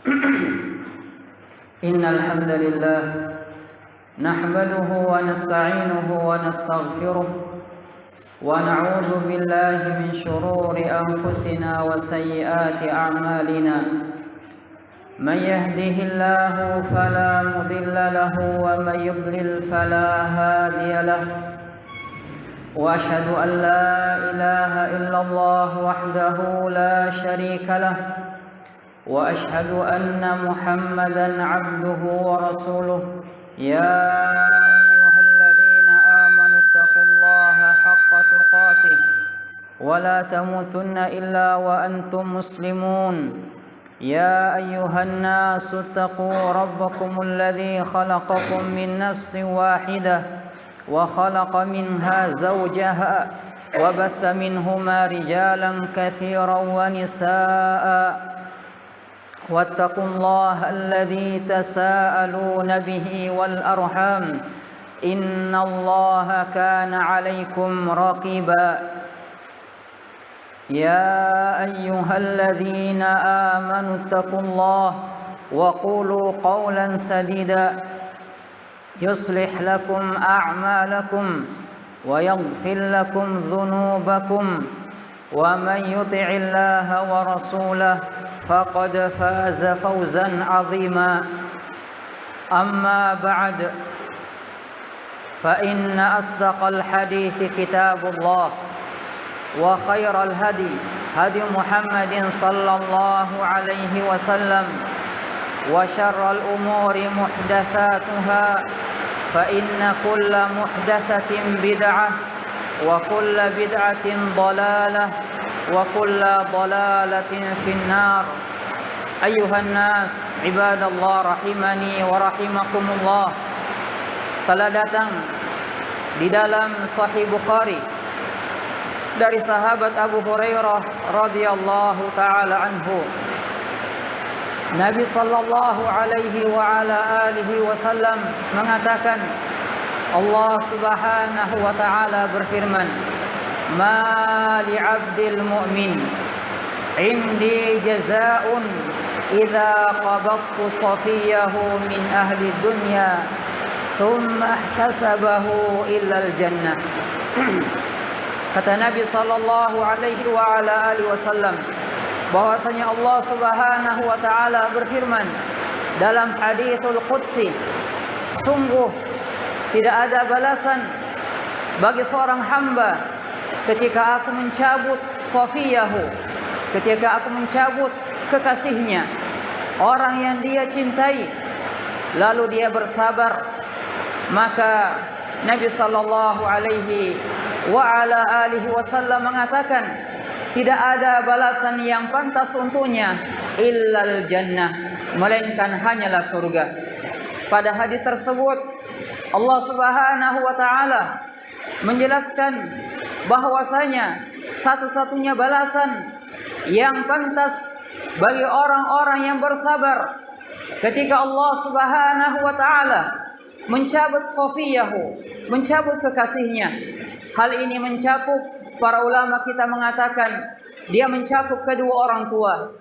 إن الحمد لله نحمده ونستعينه ونستغفره ونعوذ بالله من شرور أنفسنا وسيئات أعمالنا. من يهده الله فلا مضل له ومن يضلل فلا هادي له. وأشهد أن لا إله إلا الله وحده لا شريك له. وأشهد أن محمدا عبده ورسوله. يا أيها الذين آمنوا اتقوا الله حق تقاته ولا تموتن إلا وأنتم مسلمون. يا أيها الناس اتقوا ربكم الذي خلقكم من نفس واحدة وخلق منها زوجها وبث منهما رجالا كثيرا ونساء. واتقوا الله الذي تساءلون به والأرحام إن الله كان عليكم رقيبا. يا أيها الذين آمنوا اتقوا الله وقولوا قولا سديدا يصلح لكم أعمالكم ويغفر لكم ذنوبكم ومن يطع الله ورسوله فقد فاز فوزا عظيما. أما بعد فإن أصدق الحديث كتاب الله وخير الهدي هدي محمد صلى الله عليه وسلم وشر الأمور محدثاتها فإن كل محدثة بدعة وكل بدعة ضلالة وكل ضلالة في النار. أيها الناس عباد الله rahimani wa rahimakumullah. Telah datang di dalam Sahih Bukhari dari sahabat Abu Hurairah radhiyallahu taala anhu, Nabi sallallahu alaihi wa ala alihi wasallam mengatakan, Allah Subhanahu wa taala berfirman, "Ma li'abdil mu'min 'indi jazaa'un idza qabadtu safiyahu min ahli dunya thumma ihtasabahu illa al-jannah." Kata Nabi sallallahu alaihi wa ala alihi wasallam bahwasanya Allah Subhanahu wa taala berfirman dalam haditsul qudsi, sungguh tidak ada balasan bagi seorang hamba ketika aku mencabut safiyahu, ketika aku mencabut kekasihnya, orang yang dia cintai, lalu dia bersabar. Maka Nabi sallallahu alaihi wa ala alihi wasallam mengatakan, tidak ada balasan yang pantas untuknya illal jannah, melainkan hanyalah surga. Pada hadis tersebut Allah Subhanahu wa taala menjelaskan bahwasanya satu-satunya balasan yang pantas bagi orang-orang yang bersabar ketika Allah Subhanahu wa taala mencabut safiyahu, mencabut kekasihnya. Hal ini mencakup, para ulama kita mengatakan, dia mencakup kedua orang tua,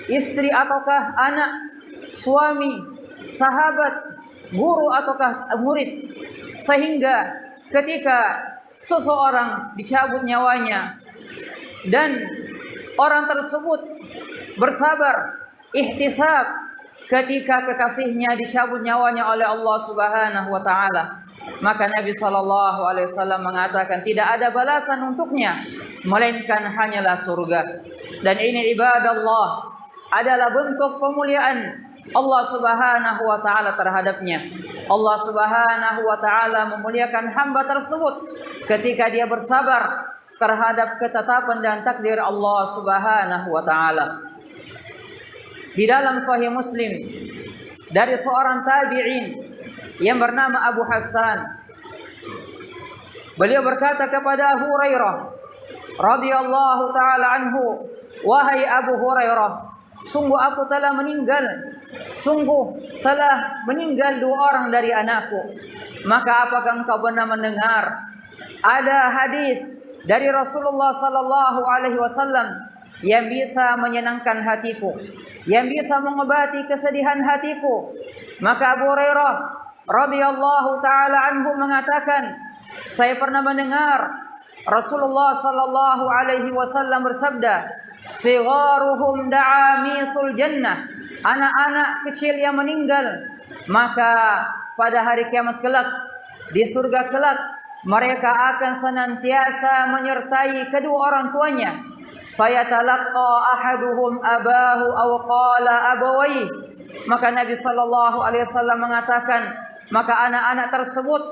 istri ataukah anak, suami, sahabat, guru ataukah murid. Sehingga ketika seseorang dicabut nyawanya dan orang tersebut bersabar, ihtisab ketika kekasihnya dicabut nyawanya oleh Allah Subhanahu wa taala, maka Nabi sallallahu alaihi wasallam mengatakan tidak ada balasan untuknya melainkan hanyalah surga. Dan ini ibadallah adalah bentuk pemuliaan Allah Subhanahu wa taala terhadapnya. Allah Subhanahu wa taala memuliakan hamba tersebut ketika dia bersabar terhadap ketetapan dan takdir Allah Subhanahu wa taala. Di dalam Sahih Muslim dari seorang tabi'in yang bernama Abu Hassan, beliau berkata kepada Abu Hurairah radhiyallahu taala anhu, wahai Abu Hurairah, sungguh aku telah meninggal, sungguh telah meninggal dua orang dari anakku. Maka apakah engkau pernah mendengar ada hadis dari Rasulullah sallallahu alaihi wasallam yang bisa menyenangkan hatiku, yang bisa mengobati kesedihan hatiku. Maka Abu Hurairah radhiyallahu taala anhu mengatakan, saya pernah mendengar Rasulullah sallallahu alaihi wasallam bersabda, "Sigharuhum da'amisul jannah." Anak-anak kecil yang meninggal, maka pada hari kiamat kelak, di surga kelak, mereka akan senantiasa menyertai kedua orang tuanya. Fayatalaqqa ahaduhum abahu aw qala abawayhi. Maka Nabi sallallahu alaihi wasallam mengatakan, maka anak-anak tersebut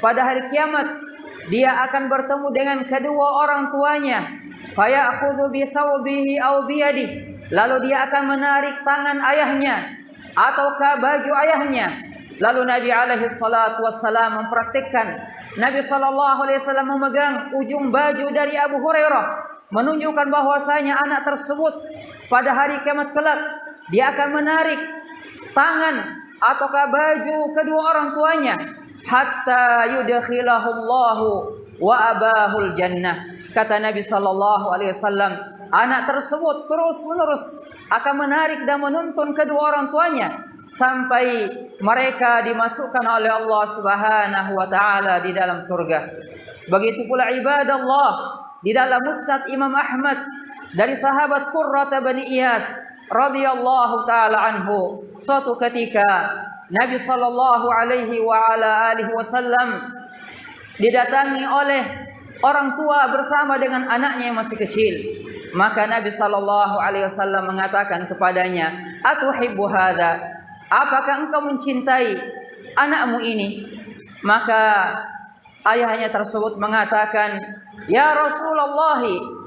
pada hari kiamat dia akan bertemu dengan kedua orang tuanya. Fayakhudhu bi thawbihi aw bi yadihi. Lalu dia akan menarik tangan ayahnya ataukah baju ayahnya. Lalu Nabi alaihi salatu wassalam mempraktikkan. Nabi sallallahu alaihi wasallam memegang ujung baju dari Abu Hurairah, menunjukkan bahwasanya anak tersebut pada hari kiamat kelak dia akan menarik tangan ataukah baju kedua orang tuanya hatta yudkhilahullahu wa abahul jannah. Kata Nabi sallallahu alaihi wasallam, anak tersebut terus-menerus akan menarik dan menuntun kedua orang tuanya sampai mereka dimasukkan oleh Allah Subhanahu wa taala di dalam surga. Begitu pula ibadallah di dalam Musnad Imam Ahmad dari sahabat Qurrah bin Iyas radhiyallahu taala anhu, suatu ketika Nabi sallallahu alaihi wa ala alihi wasallam didatangi oleh orang tua bersama dengan anaknya yang masih kecil. Maka Nabi sallallahu alaihi wasallam mengatakan kepadanya, "Atuhibbu hadza?" Apakah engkau mencintai anakmu ini? Maka ayahnya tersebut mengatakan, "Ya Rasulullah,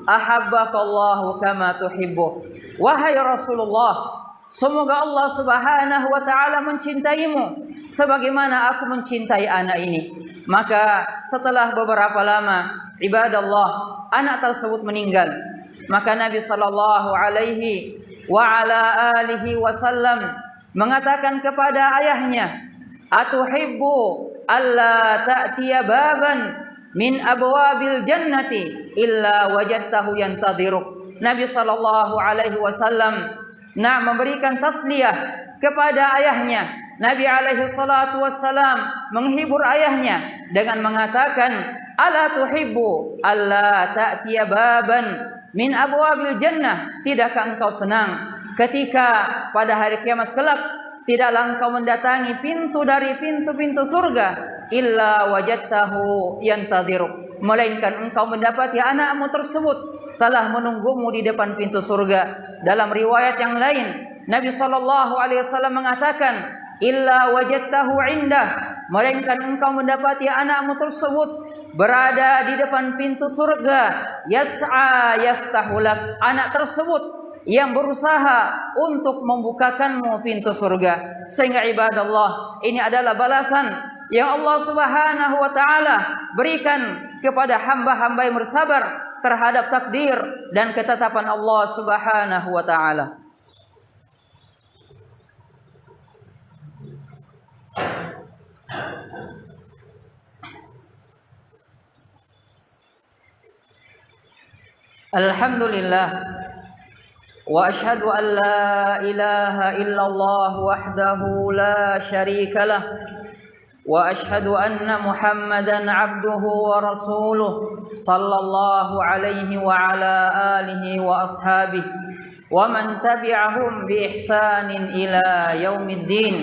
ahabbakallahu kama tuhibbu." Wahai Rasulullah, semoga Allah Subhanahu wa taala mencintaimu sebagaimana aku mencintai anak ini. Maka setelah beberapa lama, ibadallah, anak tersebut meninggal. Maka Nabi sallallahu alaihi wa ala alihi wasallam mengatakan kepada ayahnya, "Atuhibbu alla ta'tiya baban min abwabil jannati illa wajadtahu yantadhiruk." Nabi sallallahu alaihi wasallam memberikan tasliyah kepada ayahnya. Nabi alaihi salatu wassalam menghibur ayahnya dengan mengatakan, "Ala tuhibbu alla ta'tiya baban min abwabil jannah?" Tidakkah engkau senang ketika pada hari kiamat kelak tidaklah engkau mendatangi pintu dari pintu-pintu surga illa wajadtahu yantadhiruk, melainkan engkau mendapati anakmu tersebut telah menunggumu di depan pintu surga. Dalam riwayat yang lain Nabi sallallahu alaihi wasallam mengatakan, illa wajadtahu indah, melainkan engkau mendapati anakmu tersebut berada di depan pintu surga, yas'a yaftahulak, anak tersebut yang berusaha untuk membukakanmu pintu surga. Sehingga ibadallah, ini adalah balasan yang Allah Subhanahu wa taala berikan kepada hamba-hamba yang bersabar terhadap takdir dan ketetapan Allah Subhanahu wa taala. Alhamdulillah wa asyhadu an la ilaha illallah wahdahu la syarika lah wa asyhadu anna Muhammadan abduhu wa rasuluh sallallahu alaihi wa ala alihi wa ashabihi wa man tabi'ahum bi ihsanin ila yaumiddin.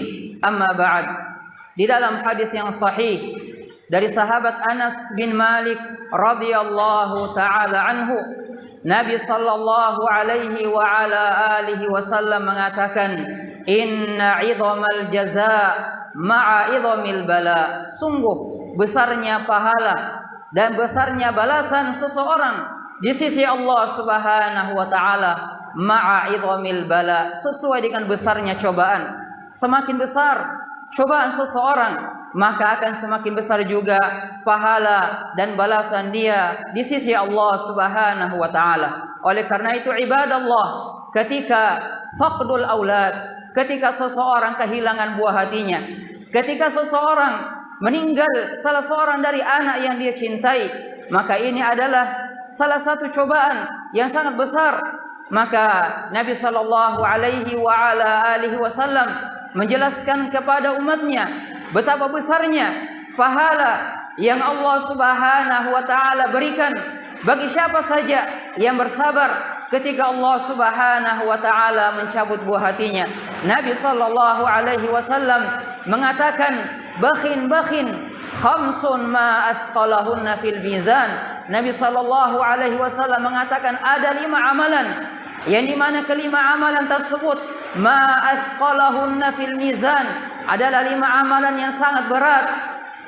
Amma ba'd. Di dalam hadis yang sahih dari sahabat Anas bin Malik radhiyallahu taala anhu, Nabi sallallahu alaihi wa ala alihi wasallam mengatakan, "Inna 'idhamal jazaa ma'a 'idhamil bala." Sungguh besarnya pahala dan besarnya balasan seseorang di sisi Allah Subhanahu wa taala ma'a 'idhamil bala, sesuai dengan besarnya cobaan. Semakin besar cobaan seseorang, maka akan semakin besar juga pahala dan balasan dia di sisi Allah Subhanahu wa taala. Oleh karena itu ibadallah, ketika faqdul aulad, ketika seseorang kehilangan buah hatinya, ketika seseorang meninggal salah seorang dari anak yang dia cintai, maka ini adalah salah satu cobaan yang sangat besar Maka Nabi sallallahu alaihi wa ala alihi wasallam menjelaskan kepada umatnya betapa besarnya pahala yang Allah Subhanahu wa taala berikan bagi siapa saja yang bersabar ketika Allah Subhanahu wa taala mencabut buah hatinya. Nabi sallallahu alaihi wasallam mengatakan, "Bakhin khamsun ma athqalahunna fil mizan." Nabi sallallahu alaihi wasallam mengatakan ada 5 amalan yang dimana kelima amalan tersebut ma athqalahunna fil mizan adalah 5 amalan yang sangat berat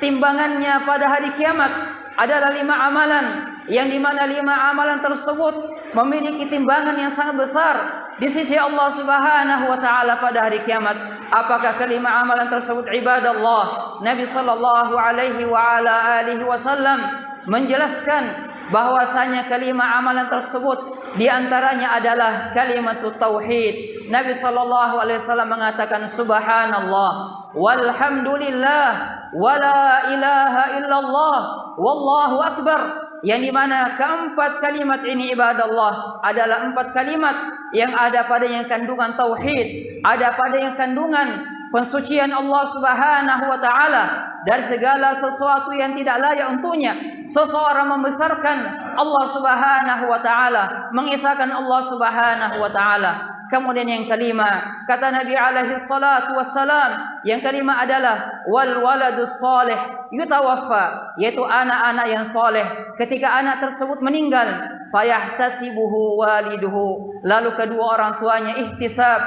timbangannya pada hari kiamat. Adalah 5 amalan yang dimana 5 amalan tersebut memiliki timbangan yang sangat besar di sisi Allah Subhanahu wa taala pada hari kiamat. Apakah kelima amalan tersebut? Ibadallah, Nabi sallallahu alaihi wa ala alihi wasallam menjelaskan bahwasanya kelima amalan tersebut di antaranya adalah kalimatut tauhid. Nabi sallallahu alaihi wasallam mengatakan subhanallah walhamdulillah wala ilaha illallah wallahu akbar, yang dimana keempat kalimat ini ibadallah adalah 4 kalimat yang ada padanya kandungan tauhid, ada padanya kandungan pensucian Allah Subhanahu wa taala dari segala sesuatu yang tidak layak untuknya. Seseorang membesarkan Allah Subhanahu wa taala, mengisahkan Allah Subhanahu wa taala. Kemudian yang kelima, kata Nabi alaihi salatu wassalam, yang kelima adalah wal waladus salih yutawaffa, yaitu anak-anak yang soleh. Ketika anak tersebut meninggal, fayahtasibuhu waliduhu, lalu kedua orang tuanya ihtisab,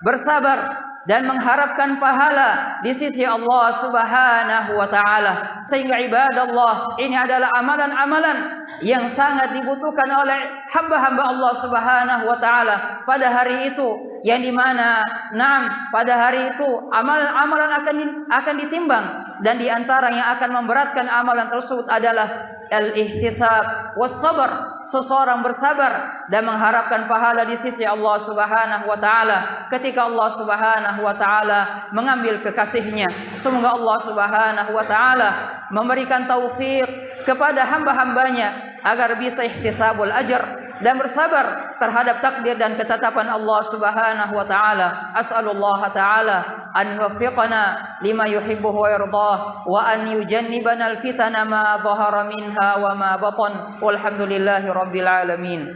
bersabar dan mengharapkan pahala di sisi Allah Subhanahu wa taala. Sehingga ibadallah, ini adalah amalan-amalan yang sangat dibutuhkan oleh hamba-hamba Allah Subhanahu wa taala pada hari itu, yang dimana pada hari itu amalan-amalan akan ditimbang, dan di antara yang akan memberatkan amalan tersebut adalah al-ihtisab was-sabr, seseorang bersabar dan mengharapkan pahala di sisi Allah Subhanahu wa taala ketika Allah Subhanahu wa taala mengambil kekasihnya. Semoga Allah Subhanahu wa taala memberikan taufik kepada hamba-hambanya agar bisa ihtisabul ajr dan bersabar terhadap takdir dan ketetapan Allah Subhanahu wa taala. As'alullah taala an yuwaffiqana lima yuhibbuhu wa yardah wa an yujannibana al-fitana ma dhahara minha wa ma batan. Walhamdulillahi rabbil alamin.